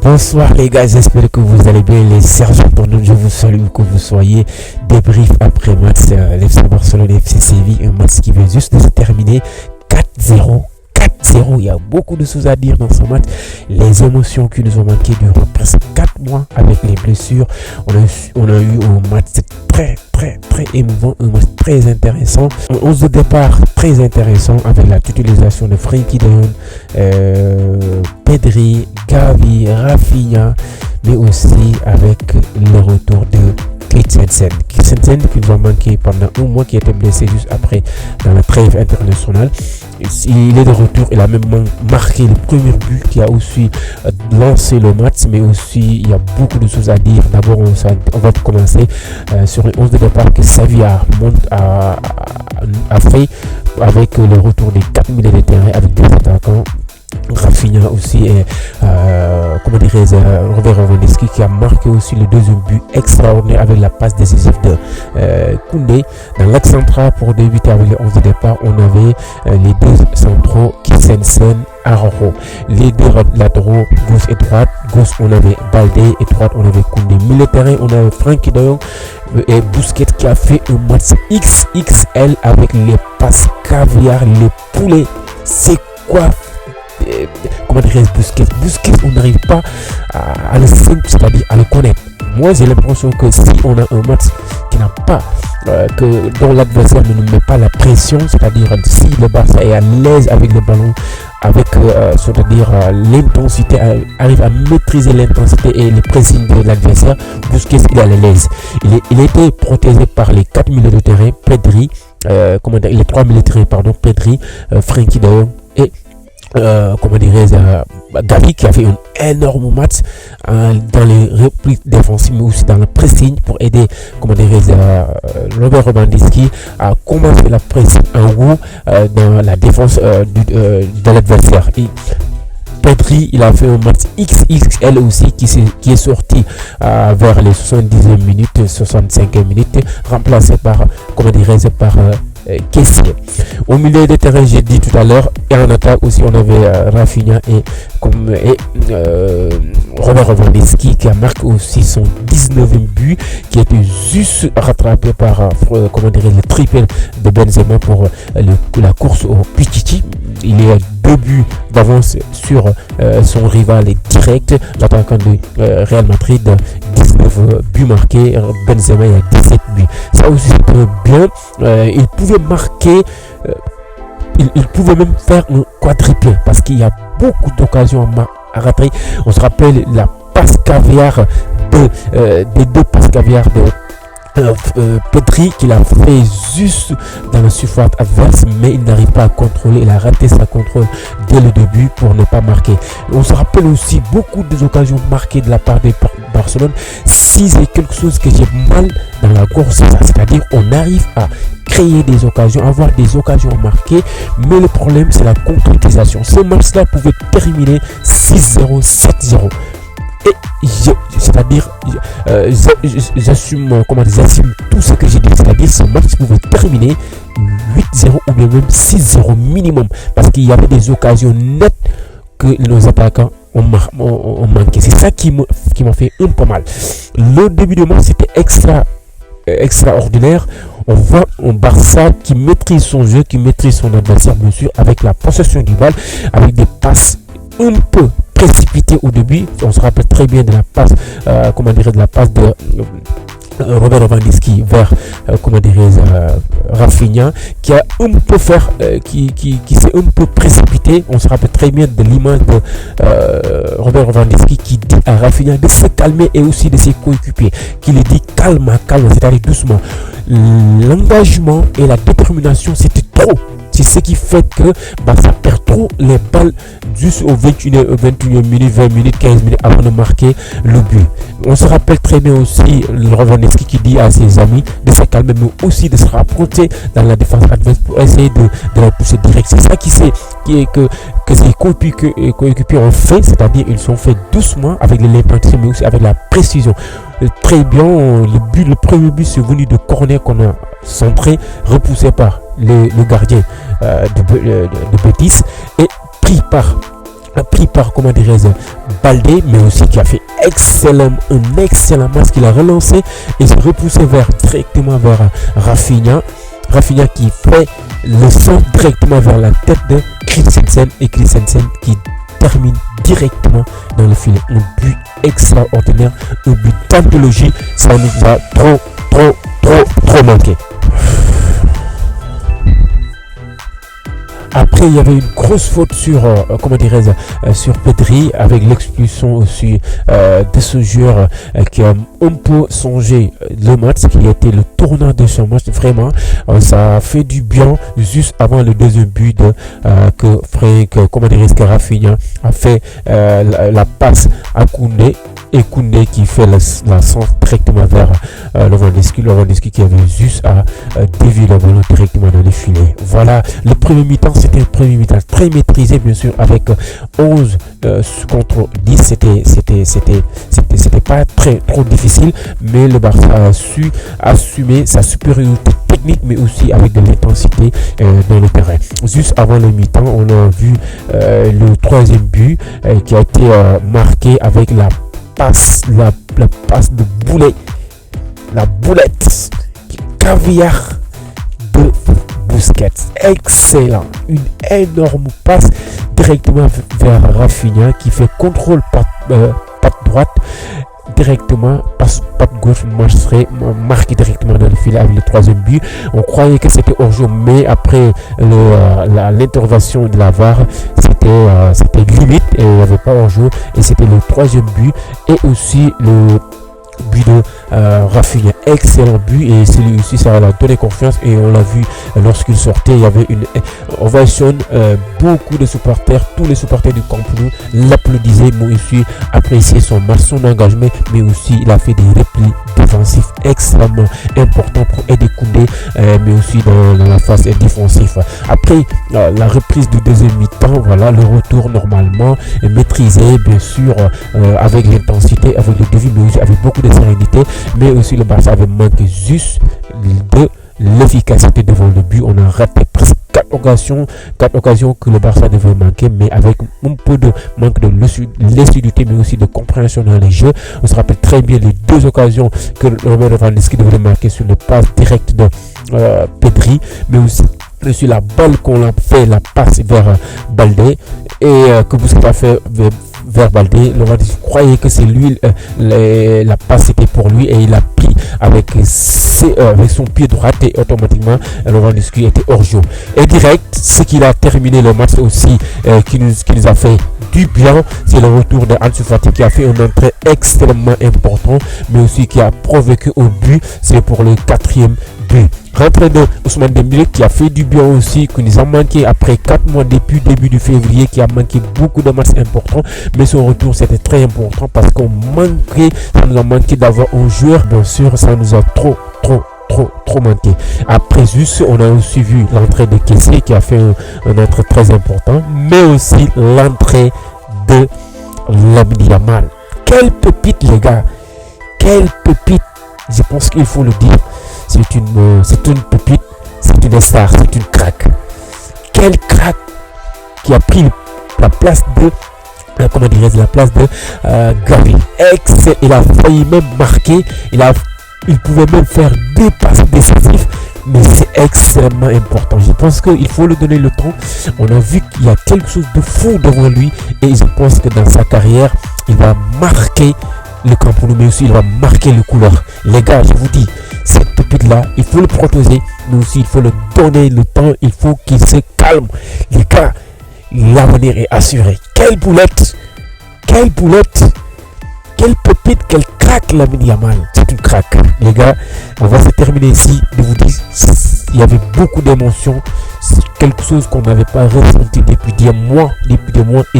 Bonsoir les gars, j'espère que vous allez bien. Les sergents pour nous, je vous salue, que vous soyez. Débrief après match, l'FC Barcelone, FC Séville, un match qui vient juste de se terminer 4-0. 4-0, il y a beaucoup de choses à dire dans ce match. Les émotions qui nous ont manqué durant presque 4 mois avec les blessures. On a eu un match très émouvant, un match très intéressant. Un 11 de départ très intéressant avec la titularisation de Frenkie de Jong, Pedri, Gavi, Rafinha, mais aussi avec le retour de Christensen qui nous a manqué pendant un mois, qui était blessé juste après dans la trêve internationale. Il est de retour, il a même marqué le premier but qui a aussi lancé le match, mais aussi il y a beaucoup de choses à dire. D'abord on va commencer sur les 11 de départ que Xavi a fait avec le retour des 4 milieux de terrain avec des attaquants. Rafinha aussi et Robert Lewandowski qui a marqué aussi le deuxième but extraordinaire avec la passe décisive de Koundé. Dans l'axe central pour débuter avec les 11 de départ, on avait les deux centraux Christensen, Araujo, les deux latéraux gauche et droite. Gauche on avait Baldé et droite on avait Koundé. Milieu de terrain on avait Frenkie de Jong et Busquets qui a fait un match XXL avec les passes caviar, les poulets. C'est quoi? Busquets, on n'arrive pas à le sentir, c'est-à-dire à le connaître. Moi j'ai l'impression que si on a un match qui n'a pas dont l'adversaire ne nous met pas la pression, c'est-à-dire si le Barça est à l'aise avec le ballon, avec c'est-à-dire l'intensité, arrive à maîtriser l'intensité et le pressing de l'adversaire, Busquets il est à l'aise. Il était protégé par les 4 milieux de terrain, Pedri, les 3 milieux de terrain, Pedri, Frenkie de Jong et Gavi qui a fait un énorme match dans les répliques défensives mais aussi dans le pressing pour aider Robert Lewandowski à commencer la presse en haut dans la défense de l'adversaire. Et Pedri, il a fait un match XXL aussi qui est sorti vers les 70 minutes, 65 minutes, remplacé par Kessié. Au milieu de terrain, j'ai dit tout à l'heure, et en attaque aussi, on avait Rafinha et Robert Lewandowski qui a marqué aussi son 19e but, qui a été juste rattrapé par le triple de Benzema pour la course au Pichichi. Il est à 2 buts d'avance sur son rival direct, l'attaquant de Real Madrid, 19 buts marqués, Benzema a 17 buts. Ça aussi c'était bien, il pouvait marquer, il pouvait même faire un quadruplé parce qu'il y a beaucoup d'occasions à rater. On se rappelle la passe caviar des deux passes caviar de Pedri qu'il a fait juste dans la surface adverse, mais il n'arrive pas à contrôler. Il a raté sa contrôle dès le début pour ne pas marquer. On se rappelle aussi beaucoup des occasions marquées de la part de Barcelone. Si c'est quelque chose que j'ai mal dans la gorge, c'est ça, c'est-à-dire on arrive à créer des occasions, avoir des occasions marquées, mais le problème c'est la concrétisation. Ce match-là pouvait terminer 6-0, 7-0. Et c'est-à-dire j'assume tout ce que j'ai dit, c'est-à-dire ce match pouvait terminer 8-0 ou bien même 6-0 minimum, parce qu'il y avait des occasions nettes que nos attaquants ont manqué. C'est ça qui m'a fait un peu mal. Le début de match c'était extraordinaire. On voit un Barça qui maîtrise son jeu, qui maîtrise son adversaire, bien sûr, avec la possession du ballon, avec des passes un peu précipité au début. On se rappelle très bien de la passe de Robert Lewandowski vers Rafinha qui a un peu qui s'est un peu précipité. On se rappelle très bien de l'image de Robert Lewandowski qui dit à Rafinha de se calmer et aussi de ses coéquipiers, qui lui dit calme, c'est-à-dire doucement. L'engagement et la détermination c'était trop. C'est ce qui fait que Barça perd trop les balles juste au 21e minute, 20 minutes, 15 minutes avant de marquer le but. On se rappelle très bien aussi Lewandowski qui dit à ses amis de se calmer, mais aussi de se rapprocher dans la défense adverse pour essayer de la pousser direct. C'est ça que ses coéquipiers ont fait, c'est-à-dire ils sont fait doucement avec l'intensité mais aussi avec la précision. Très bien, le premier but c'est venu de corner qu'on a centré, repoussé par le gardien de Betis et pris par pris par, comment dirais-je, Baldé, mais aussi qui a fait un excellent match, qu'il a relancé et s'est repoussé directement vers Rafinha qui fait le centre directement vers la tête de Christensen et Christensen qui termine directement dans le filet. Un but extraordinaire, un but d'anthologie. Ça nous a trop manqué. Après, il y avait une grosse faute sur, sur Pedri, avec l'expulsion aussi de ce joueur qui a un peu changé le match, qui a été le tournant de ce match. Vraiment, ça a fait du bien juste avant le deuxième but que Rafinha a fait la passe à Koundé. Et Koundé qui fait la centre directement vers Lewandowski qui avait juste à dévier le ballon directement dans les filets. Voilà, le premier mi-temps, c'était un premier mi-temps très maîtrisé, bien sûr, avec 11 contre 10. C'était pas trop difficile, mais le Barça a su assumer sa supériorité technique, mais aussi avec de l'intensité dans le terrain. Juste avant le mi-temps, on a vu le troisième but qui a été marqué avec la passe de boulet, la boulette caviar de Busquets. Excellent, une énorme passe directement vers Rafinha qui fait contrôle patte droite directement, patte gauche marqué directement dans le filet avec le troisième but. On croyait que c'était hors-jeu, mais après l'intervention de la VAR, c'était limite et il n'y avait pas hors-jeu, et c'était le troisième but et aussi le but de Rafinha. Excellent but, et celui aussi ça a donné confiance, et on l'a vu lorsqu'il sortait, il y avait une ovation, beaucoup de supporters, tous les supporters du Camp Nou l'applaudissaient, mais aussi appréciaient son match, son engagement, mais aussi il a fait des replis défensifs extrêmement importants pour aider Koundé, mais aussi dans la phase défensive. Après la reprise du deuxième mi-temps, voilà, le retour normalement maîtrisé, bien sûr, avec l'intensité, avec le défi, mais aussi avec beaucoup de sérénité, mais aussi le Barça avait manqué juste de l'efficacité devant le but. On a raté presque 4 occasions que le Barça devait manquer, mais avec un peu de manque de lucidité, mais aussi de compréhension dans les jeux. On se rappelle très bien les 2 occasions que Robert Lewandowski devait marquer sur le passe direct de Pedri, mais aussi la balle qu'on a fait, la passe vers Baldé, et que Busquets a fait vers Baldé. Lewandowski croyait que c'est lui, la passe était pour lui, et il a pris avec son pied droit, et automatiquement Lewandowski était hors jeu. Et direct, ce qui a terminé le match aussi, qui nous a fait du bien, c'est le retour de Ansu Fati qui a fait une entrée extrêmement importante, mais aussi qui a provoqué au but. C'est pour le 4e but. Rentrée de Ousmane Dembélé qui a fait du bien aussi, qui nous a manqué après 4 mois depuis début de février, qui a manqué beaucoup de matchs importants, mais son retour c'était très important parce ça nous a manqué d'avoir un joueur, bien sûr, ça nous a trop manqué. Après juste, on a aussi vu l'entrée de Kessié qui a fait un entrée très important, mais aussi l'entrée de Lamine Yamal. Quelle pépite, les gars, quelle pépite. Je pense qu'il faut le dire, c'est une pépite, c'est une star, c'est une crack. Quel crack qui a pris la place de Gavi. Il a failli même marquer, il pouvait même faire 2 passes décisives, mais c'est extrêmement important. Je pense qu'il faut lui donner le temps. On a vu qu'il y a quelque chose de fou devant lui, et je pense que dans sa carrière, il va marquer le Camp Nou, mais aussi il va marquer le couleur. Les gars, je vous dis, cette pépite là, il faut le protéger, mais aussi il faut le donner le temps, il faut qu'il se calme. Les gars, l'avenir est assuré. Quelle boulette, quelle pépite, quel crack Lamine Yamal. C'est une crack. Les gars, on va se terminer ici. Je vous dis, il y avait beaucoup d'émotions, quelque chose qu'on n'avait pas ressenti depuis des mois, et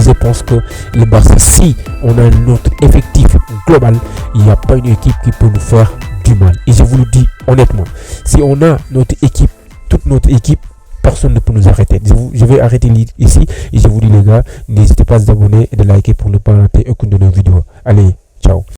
je pense que le Barça, si on a notre effectif global, il n'y a pas une équipe qui peut nous faire du mal. Et je vous le dis honnêtement, si on a notre équipe, toute notre équipe, personne ne peut nous arrêter. Je vais arrêter ici, et je vous dis, les gars, n'hésitez pas à vous abonner et de liker pour ne pas rater aucune de nos vidéos. Allez, ciao.